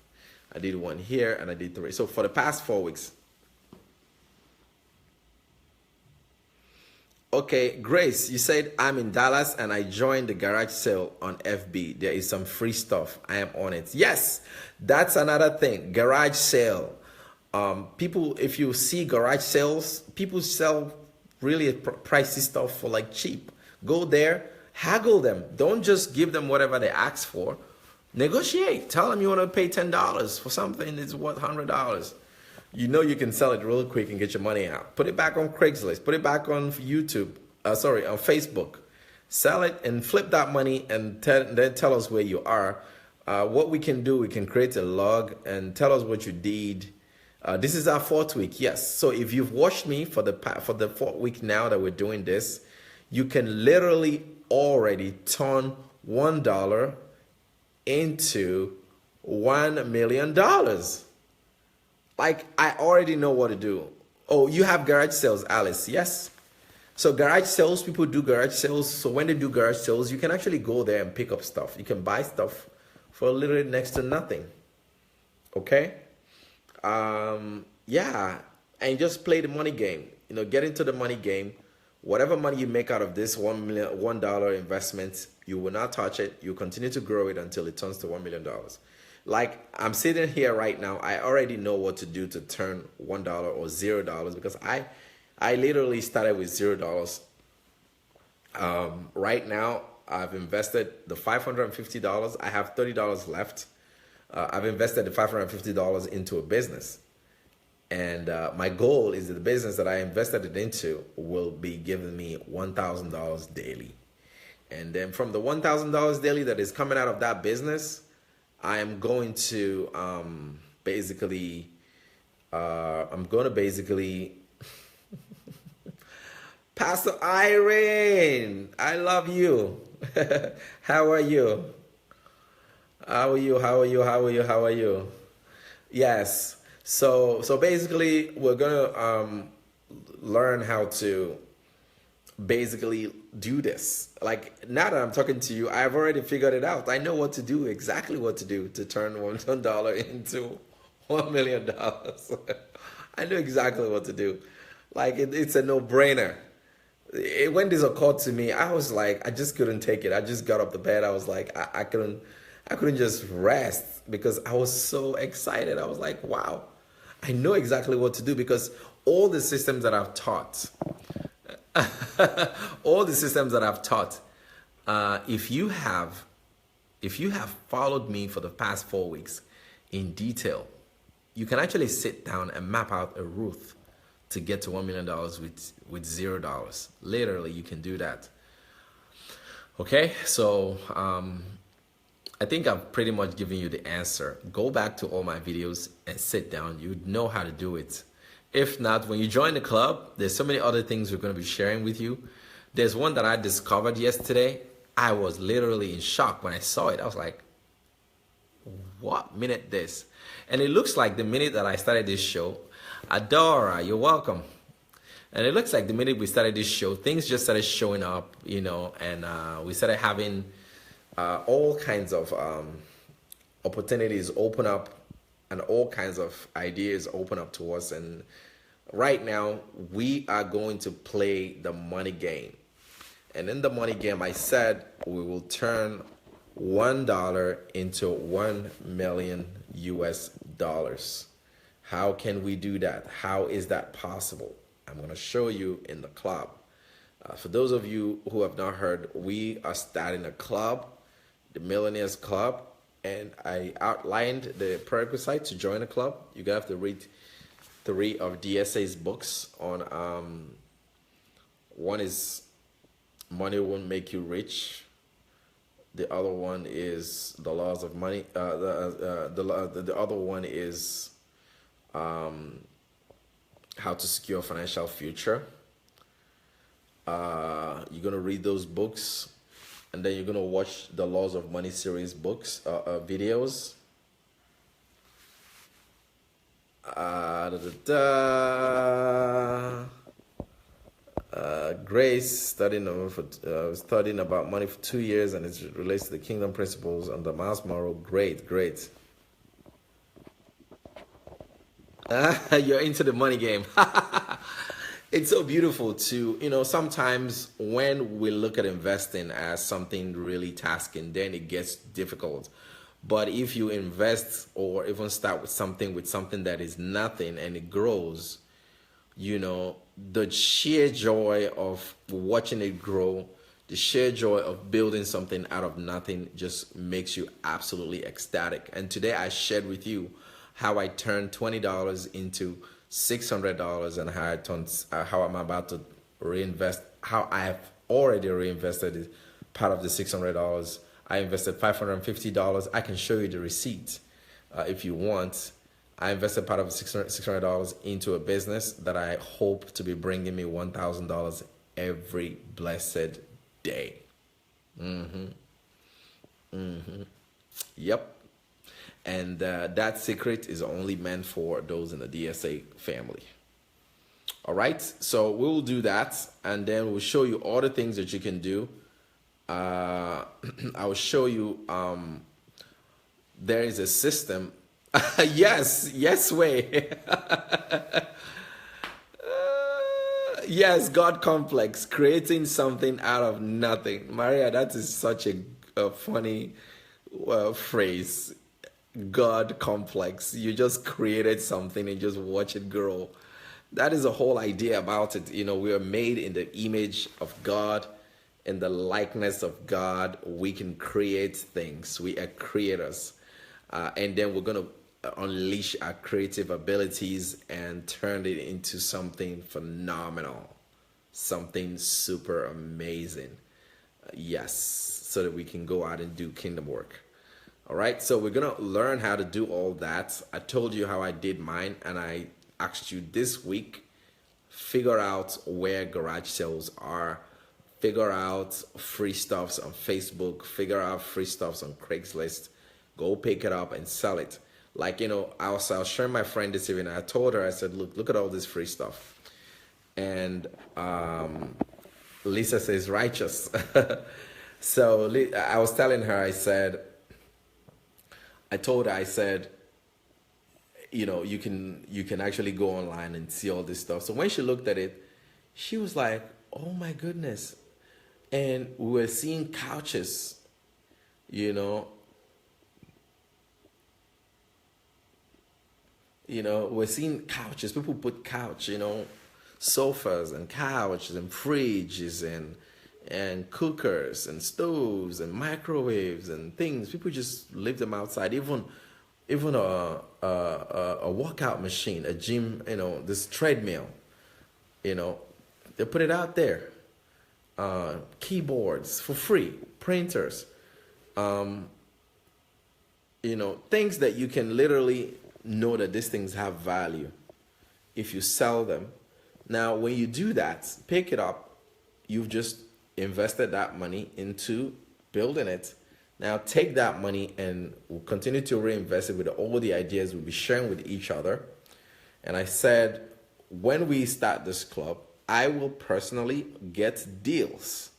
I did one here and I did three. So for the past 4 weeks. Okay, Grace, you said I'm in Dallas and I joined the garage sale on FB. There is some free stuff. I am on it. Yes, that's another thing. Garage sale. People, if you see garage sales, people sell really pricey stuff for like cheap. Go there, haggle them. Don't just give them whatever they ask for. Negotiate. Tell them you want to pay $10 for something that's worth $100. You know you can sell it real quick and get your money out. Put it back on Craigslist. Put it back on YouTube. On Facebook. Sell it and flip that money and then tell us where you are. What we can do, we can create a log and tell us what you did. This is our 4th week, yes. So if you've watched me for the 4th week now that we're doing this, you can literally already turn $1 into $1 million. Like, I already know what to do. Oh, you have garage sales, Alice. Yes. So garage sales, people do garage sales. So when they do garage sales, you can actually go there and pick up stuff. You can buy stuff for literally next to nothing. Okay? Yeah. And just play the money game. You know, get into the money game. Whatever money you make out of this $1 investment, you will not touch it. You continue to grow it until it turns to $1 million. Like, I'm sitting here right now, I already know what to do to turn $1 or $0 because I literally started with $0. Right now, I've invested the $550. I have $30 left. I've invested the $550 into a business. And my goal is that the business that I invested it into will be giving me $1,000 daily. And then from the $1,000 daily that is coming out of that business, I am going to basically Pastor Irene, I love you. How are you? How are you? How are you? How are you? How are you? Yes. So basically, we're gonna learn how to basically do this. Like, now that I'm talking to you, I've already figured it out. I know what to do, exactly what to do to turn $1 into $1 million. I know exactly what to do. Like, it's a no-brainer. When this occurred to me, I was like, I just couldn't take it. I just got up the bed. I was like, I couldn't just rest because I was so excited. I was like, wow, I know exactly what to do because all the systems that I've taught, if you have followed me for the past 4 weeks in detail, you can actually sit down and map out a route to get to $1 million with $0. Literally, you can do that. Okay, so I think I've pretty much given you the answer. Go back to all my videos and sit down. You know how to do it. If not, when you join the club, there's so many other things we're going to be sharing with you. There's one that I discovered yesterday. I was literally in shock when I saw it. I was like, what minute this? And it looks like the minute that I started this show, Adora, you're welcome. And it looks like the minute we started this show, things just started showing up, you know, and we started having all kinds of opportunities open up and all kinds of ideas open up to us. And right now, we are going to play the money game. And in the money game, I said we will turn $1 into 1 million US dollars. How can we do that? How is that possible? I'm going to show you in the club. For those of you who have not heard, we are starting a club, the Millionaires Club, and I outlined the prerequisites to join a club. You have to read 3 of DSA's books on, one is Money Won't Make You Rich. The other one is the laws of money. The other one is how to secure a financial future. You're gonna read those books, and then you're gonna watch the Laws of Money series books, videos. Da, da, da. Grace studying about money for 2 years, and it relates to the kingdom principles and the Miles Morrow. Great, great. You're into the money game. It's so beautiful to, sometimes when we look at investing as something really tasking, then it gets difficult. But if you invest or even start with something that is nothing and it grows, the sheer joy of watching it grow, the sheer joy of building something out of nothing just makes you absolutely ecstatic. And today I shared with you how I turned $20 into $600, and how I'm about to reinvest, how I have already reinvested part of the $600. I invested $550. I can show you the receipt if you want. I invested part of the $600 into a business that I hope to be bringing me $1,000 every blessed day. Yep. And that secret is only meant for those in the DSA family. All right, so we'll do that, and then we'll show you all the things that you can do. I will show you there is a system. yes way. Yes, God complex, creating something out of nothing. Maria, that is such a funny phrase. God complex. You just created something and just watch it grow. That is the whole idea about it. We are made in the image of God, in the likeness of God. We can create things. We are creators. And then we're going to unleash our creative abilities and turn it into something phenomenal, something super amazing. Yes, so that we can go out and do kingdom work. All right, so we're going to learn how to do all that. I told you how I did mine, and I asked you this week, figure out where garage sales are, figure out free stuffs on Facebook, figure out free stuffs on Craigslist, go pick it up and sell it. Like, I was sharing my friend this evening. I told her, I said, look at all this free stuff. And Lisa says, righteous. So I was telling her, I told her, you can actually go online and see all this stuff. So when she looked at it, she was like, oh my goodness. And we were seeing couches, we're seeing couches. People put couch, sofas and couches and fridges and cookers and stoves and microwaves and things. People just leave them outside. Even a workout machine, a gym, this treadmill, they put it out there. Keyboards for free, printers, things that you can literally know that these things have value if you sell them. Now, when you do that, pick it up. You've just invested that money into building it. Now, take that money and we'll continue to reinvest it with all the ideas we'll be sharing with each other. And I said, when we start this club, I will personally get deals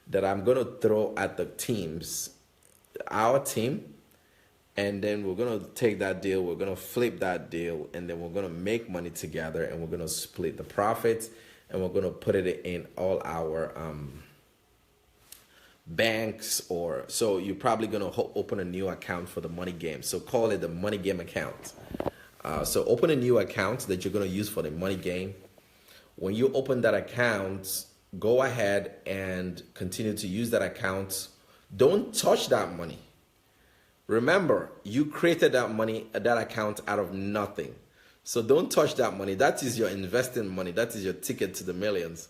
that I'm going to throw at the teams, our team, and then we're going to take that deal, we're going to flip that deal, and then we're going to make money together, and we're going to split the profits, and we're going to put it in all our banks. Or so you're probably going to open a new account for the money game. So call it the money game account. So open a new account that you're going to use for the money game. When you open that account, go ahead and continue to use that account. Don't touch that money. Remember, you created that money, that account out of nothing. So don't touch that money. That is your investing money. That is your ticket to the millions.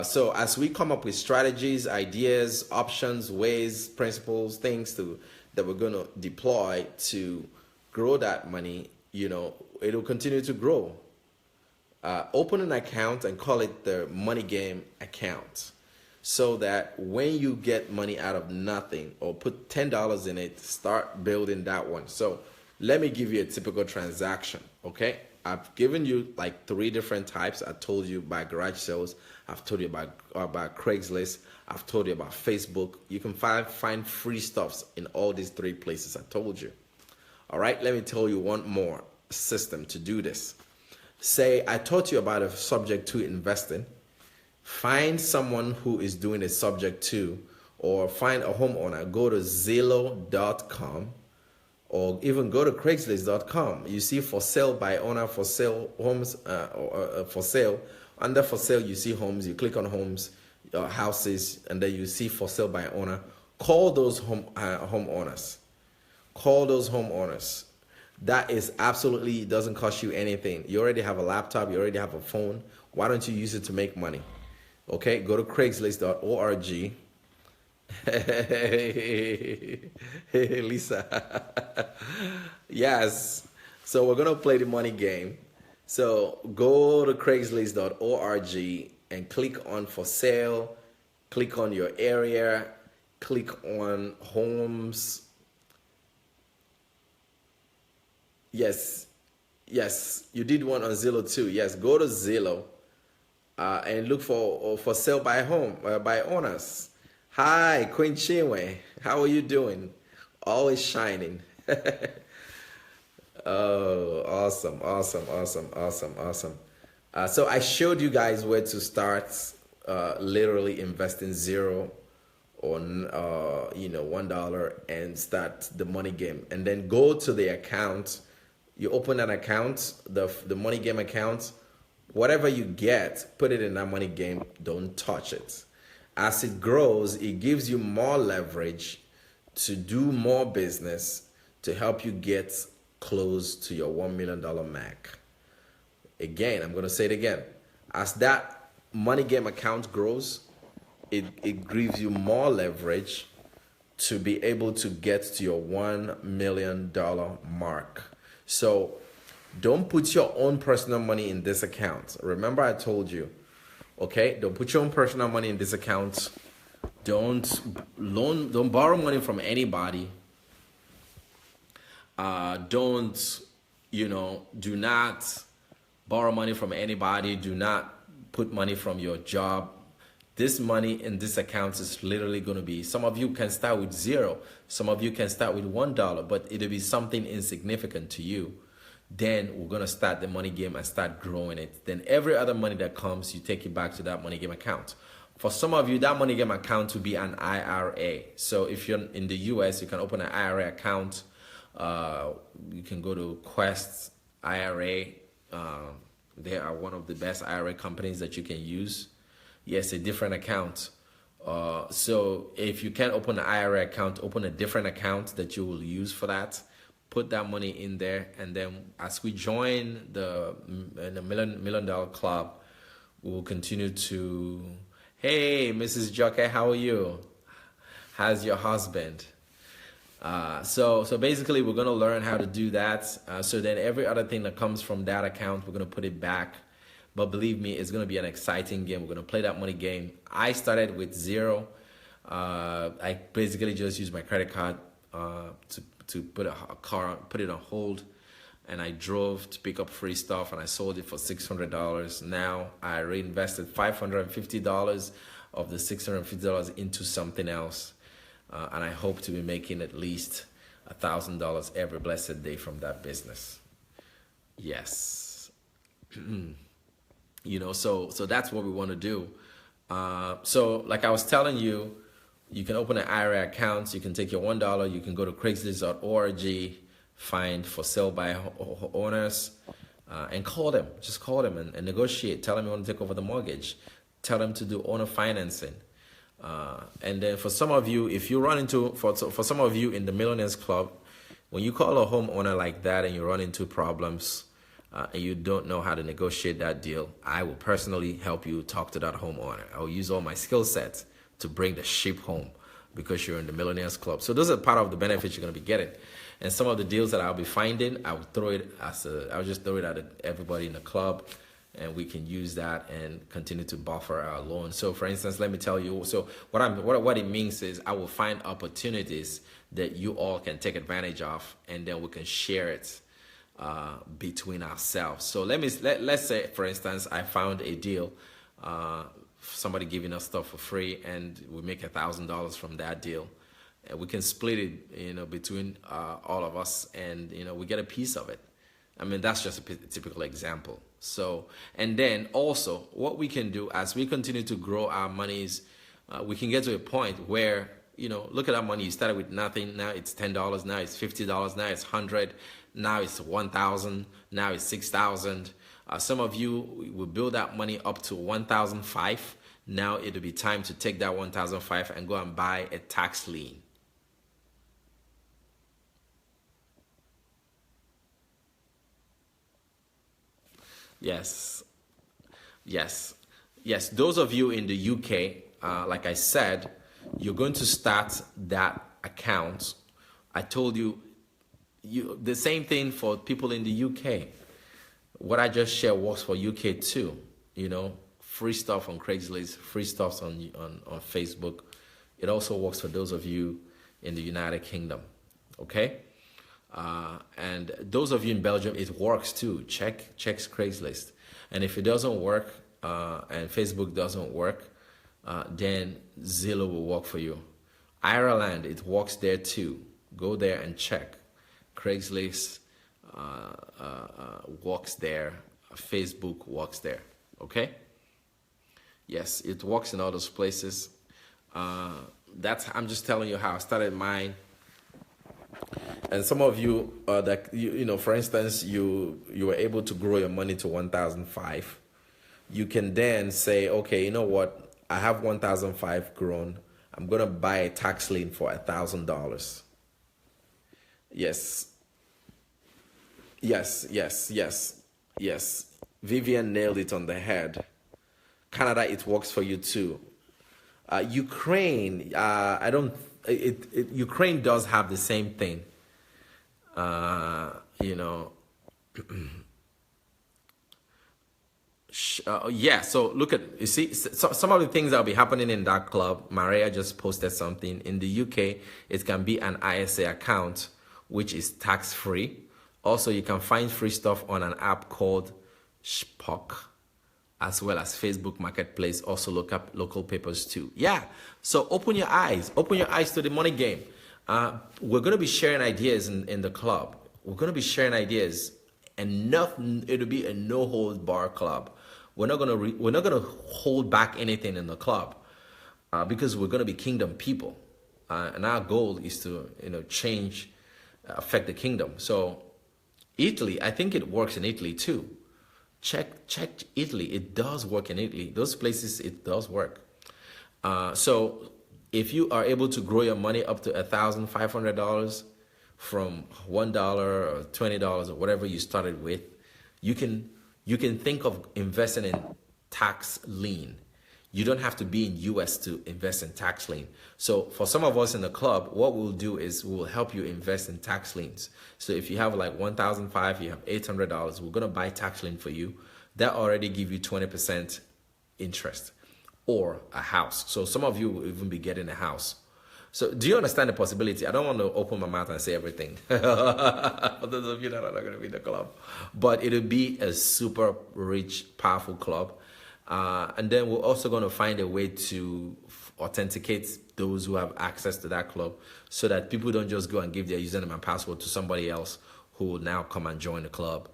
So as we come up with strategies, ideas, options, ways, principles, things that we're going to deploy to grow that money, it'll continue to grow. Open an account and call it the money game account, so that when you get money out of nothing or put $10 in it, start building that one. So let me give you a typical transaction. Okay, I've given you like 3 different types. I told you about garage sales, I've told you about Craigslist, I've told you about Facebook. You can find free stuffs in all these 3 places I told you. All right, let me tell you one more system to do this. Say I taught you about a subject to investing. Find someone who is doing a subject to, or find a homeowner. Go to Zillow.com or even go to Craigslist.com. You see for sale by owner, for sale homes, for sale. Under for sale, you see homes. You click on homes, houses, and then you see for sale by owner. Call those homeowners. Call those homeowners. That is absolutely doesn't cost you anything. You already have a laptop. You already have a phone. Why don't you use it to make money? Okay, go to Craigslist.org. Hey, Lisa. Yes. So we're gonna play the money game. So go to Craigslist.org and click on for sale. Click on your area. Click on homes. Yes, you did one on Zillow too. Yes, go to Zillow and look for sale by home by owners. Hi, Queen Chinwe, how are you doing? Always shining. Oh, awesome. So I showed you guys where to start. Literally investing 0 or $1 and start the money game, and then go to the account. You open an account, the money game account. Whatever you get, put it in that money game. Don't touch it. As it grows, it gives you more leverage to do more business to help you get close to your $1 million Mac. Again, I'm going to say it again. As that money game account grows, it gives you more leverage to be able to get to your $1 million mark. So don't put your own personal money in this account. Remember I told you, okay? Don't put your own personal money in this account. Don't borrow money from anybody. Do not borrow money from anybody. Do not put money from your job. This money in this account is literally going to be, some of you can start with 0. Some of you can start with $1, but it'll be something insignificant to you. Then we're going to start the money game and start growing it. Then every other money that comes, you take it back to that money game account. For some of you, that money game account will be an IRA. So if you're in the US, you can open an IRA account. You can go to Quest IRA. They are one of the best IRA companies that you can use. Yes, a different account. So if you can't open an IRA account, open a different account that you will use for that. Put that money in there, and then as we join the million dollar club, we'll continue to. Hey, Mrs. Jockey, how are you? How's your husband? So basically, we're gonna learn how to do that. So then every other thing that comes from that account, we're gonna put it back. But believe me, it's going to be an exciting game. We're going to play that money game. I started with 0. I basically just used my credit card to put put it on hold. And I drove to pick up free stuff, and I sold it for $600. Now I reinvested $550 of the $650 into something else. And I hope to be making at least $1,000 every blessed day from that business. Yes. So that's what we want to do. So like I was telling you, you can open an IRA account. You can take your $1. You can go to Craigslist.org, find for sale by owners, and call them. Just call them and negotiate. Tell them you want to take over the mortgage. Tell them to do owner financing. And then for some of you, if you run into, for some of you in the Millionaires Club, when you call a homeowner like that and you run into problems, and you don't know how to negotiate that deal, I will personally help you talk to that homeowner. I'll use all my skill sets to bring the ship home because you're in the Millionaires Club. So those are part of the benefits you're going to be getting. And some of the deals that I'll be finding, I'll just throw it at everybody in the club, and we can use that and continue to buffer our loan. So for instance, let me tell you, so what it means is I will find opportunities that you all can take advantage of, and then we can share it between ourselves. So let's say, for instance, I found a deal, somebody giving us stuff for free, and we make $1,000 from that deal, and we can split it, between all of us, and we get a piece of it. I mean, that's just a typical example. So, and then also what we can do as we continue to grow our monies, we can get to a point where, look at our money. You started with nothing. Now it's $10. Now it's $50. Now it's $100. Now it's $1,000. Now it's $6,000. Some of you will build that money up to $1,500. Now it'll be time to take that $1,500 and go and buy a tax lien. Yes. Those of you in the UK, like I said, you're going to start that account. I told you, the same thing for people in the UK. What I just shared works for UK too. Free stuff on Craigslist, free stuff on Facebook. It also works for those of you in the United Kingdom. Okay. And those of you in Belgium, it works too. Check Craigslist. And if it doesn't work, and Facebook doesn't work, then Zillow will work for you. Ireland, it works there too. Go there and check. Craigslist works there. Facebook works there. Okay? Yes, it works in all those places. I'm just telling you how I started mine. And some of you, for instance, you were able to grow your money to $1,500. You can then say, okay, you know what? I have $1,500 grown. I'm gonna buy a tax lien for $1,000. Yes. Vivian nailed it on the head. Canada, it works for you too. Ukraine, Ukraine does have the same thing. So look at, you see, some of the things that will be happening in that club. Maria just posted something. In the UK, it can be an ISA account, which is tax-free. Also, you can find free stuff on an app called Spock, as well as Facebook Marketplace. Also look up local papers too. Yeah, so open your eyes to the money game. We're going to be sharing ideas in the club. We're going to be sharing ideas, and it'll be a no hold bar club. We're not going to hold back anything in the club, because we're going to be kingdom people, and our goal is to affect the kingdom. So Italy, I think it works in Italy too. Check Italy. It does work in Italy. Those places, it does work. So if you are able to grow your money up to $1,500 from $1 or $20 or whatever you started with, you can think of investing in tax lien. You don't have to be in US to invest in tax lien. So for some of us in the club, what we'll do is we'll help you invest in tax liens. So if you have like $1,500, you have $800, we're gonna buy tax lien for you. That already give you 20% interest, or a house. So some of you will even be getting a house. So do you understand the possibility? I don't want to open my mouth and say everything. For those of you that are not gonna be in the club, but it'll be a super rich, powerful club. And then we're also going to find a way to authenticate those who have access to that club, so that people don't just go and give their username and password to somebody else who will now come and join the club.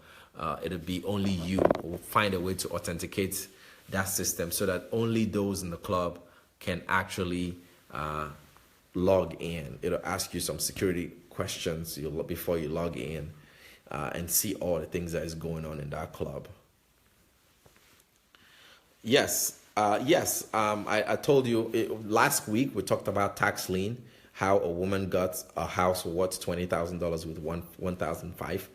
It'll be only you. We'll find a way to authenticate that system so that only those in the club can actually log in. It'll ask you some security questions before you log in, and see all the things that is going on in that club. Yes. I told you last week we talked about tax lien, how a woman got a house worth $20,000 with $1,500.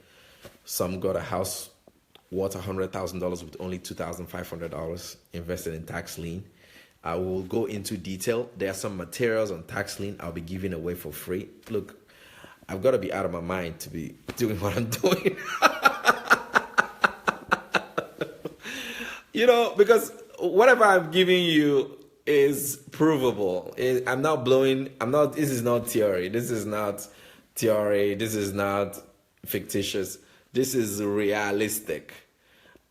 Some got a house worth $100,000 with only $2,500 invested in tax lien. I will go into detail. There are some materials on tax lien I'll be giving away for free. Look, I've got to be out of my mind to be doing what I'm doing. Because whatever I'm giving you is provable. This is not theory. This is not theory. This is not fictitious. This is realistic.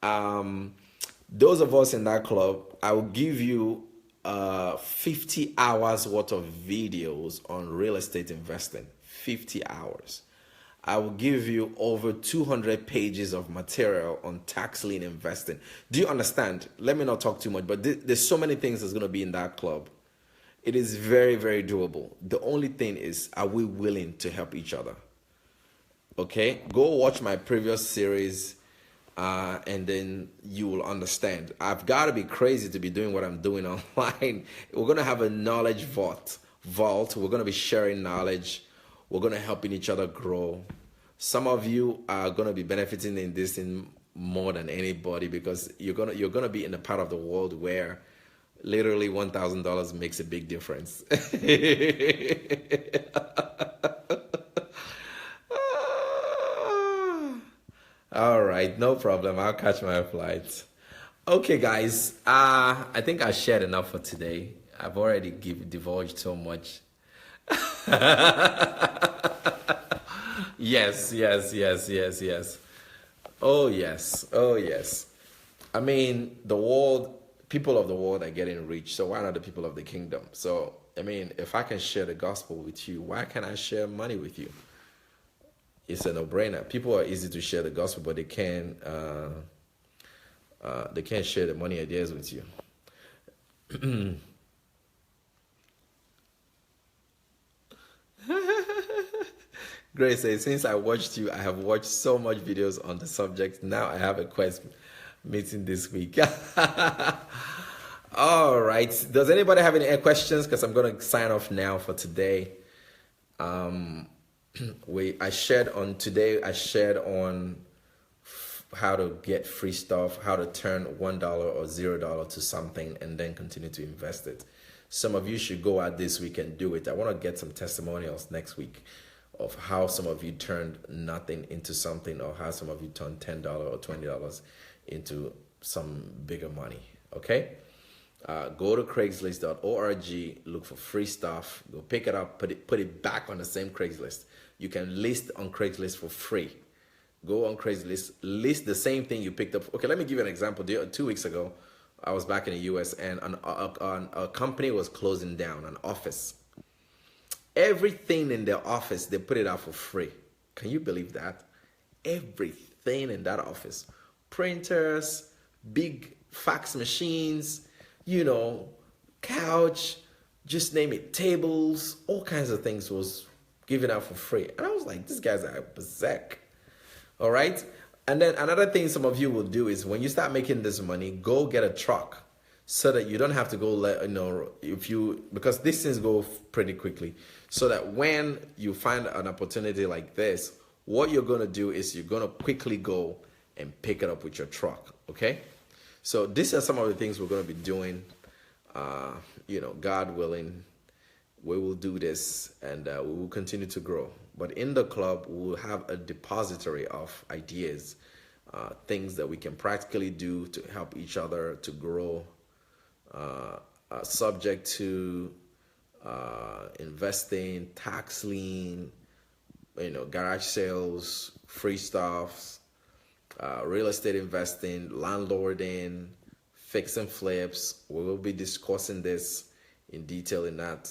Those of us in that club, I will give you 50 hours worth of videos on real estate investing. 50 hours. I will give you over 200 pages of material on tax lien investing. Do you understand? Let me not talk too much, but there's so many things that's going to be in that club. It is very, very doable. The only thing is, are we willing to help each other? Okay? Go watch my previous series, and then you will understand. I've got to be crazy to be doing what I'm doing online. We're going to have a knowledge vault. We're going to be sharing knowledge. We're going to helping each other grow. Some of you are going to be benefiting in this in more than anybody, because you're going to be in a part of the world where literally $1,000 makes a big difference. All right, no problem. I'll catch my flight. Okay, guys. I think I shared enough for today. I've already divulged so much. Yes. Oh, yes. I mean, people of the world are getting rich, so why not the people of the kingdom? So, I mean, if I can share the gospel with you, why can't I share money with you? It's a no-brainer. People are easy to share the gospel, but they can't share the money ideas with you. Grace says, since I watched you, I have watched so much videos on the subject. Now I have a quest meeting this week. All right. Does anybody have any questions? Because I'm going to sign off now for today. I shared on how to get free stuff, how to turn $1 or $0 to something and then continue to invest it. Some of you should go out this week and do it. I want to get some testimonials next week of how some of you turned nothing into something, or how some of you turned $10 or $20 into some bigger money. Okay? Go to Craigslist.org, look for free stuff, go pick it up, put it back on the same Craigslist. You can list on Craigslist for free. Go on Craigslist, list the same thing you picked up. Okay, let me give you an example. 2 weeks ago, I was back in the US, and a company was closing down, an office. Everything in their office, they put it out for free. Can you believe that? Everything in that office. Printers, big fax machines, couch, just name it, tables, all kinds of things was given out for free. And I was like, these guys are berserk. All right? And then another thing some of you will do is, when you start making this money, go get a truck, so that you don't have to go because these things go pretty quickly. So that when you find an opportunity like this, what you're going to do is you're going to quickly go and pick it up with your truck. Okay? So these are some of the things we're going to be doing. God willing, we will do this, and we will continue to grow. But in the club, we will have a depository of ideas, things that we can practically do to help each other to grow, subject to investing, tax lien, garage sales, free stuffs, real estate investing, landlording, fix and flips. We will be discussing this in detail in that,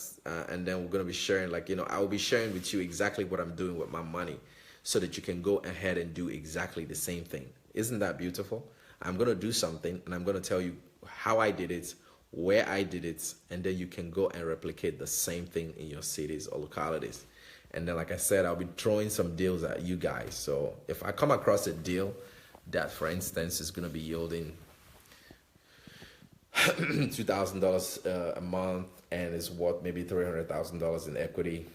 and then we're going to be sharing, I will be sharing with you exactly what I'm doing with my money, so that you can go ahead and do exactly the same thing. Isn't that beautiful? I'm going to do something, and I'm going to tell you how I did it, where I did it, and then you can go and replicate the same thing in your cities or localities. And then, like I said, I'll be throwing some deals at you guys. So if I come across a deal that, for instance, is going to be yielding $2,000 a month and is worth maybe $300,000 in equity,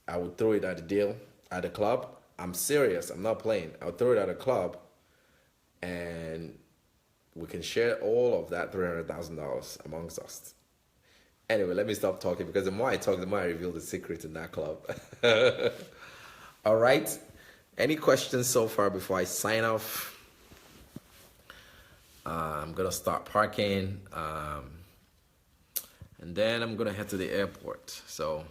I would throw it at a deal at a club. I'm serious. I'm not playing. I'll throw it at a club, and we can share all of that $300,000 amongst us. Anyway, let me stop talking because the more I talk, the more I reveal the secret in that club. All right. Any questions so far before I sign off? I'm gonna start parking, and then I'm gonna head to the airport. So,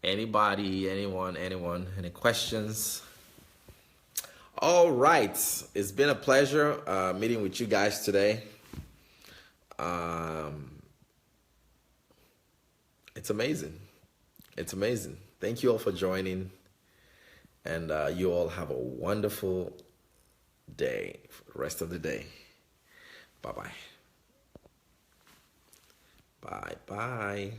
anybody, anyone, any questions? All right, it's been a pleasure meeting with you guys today. It's amazing. It's amazing. Thank you all for joining, and you all have a wonderful day for the rest of the day. Bye-bye. Bye-bye.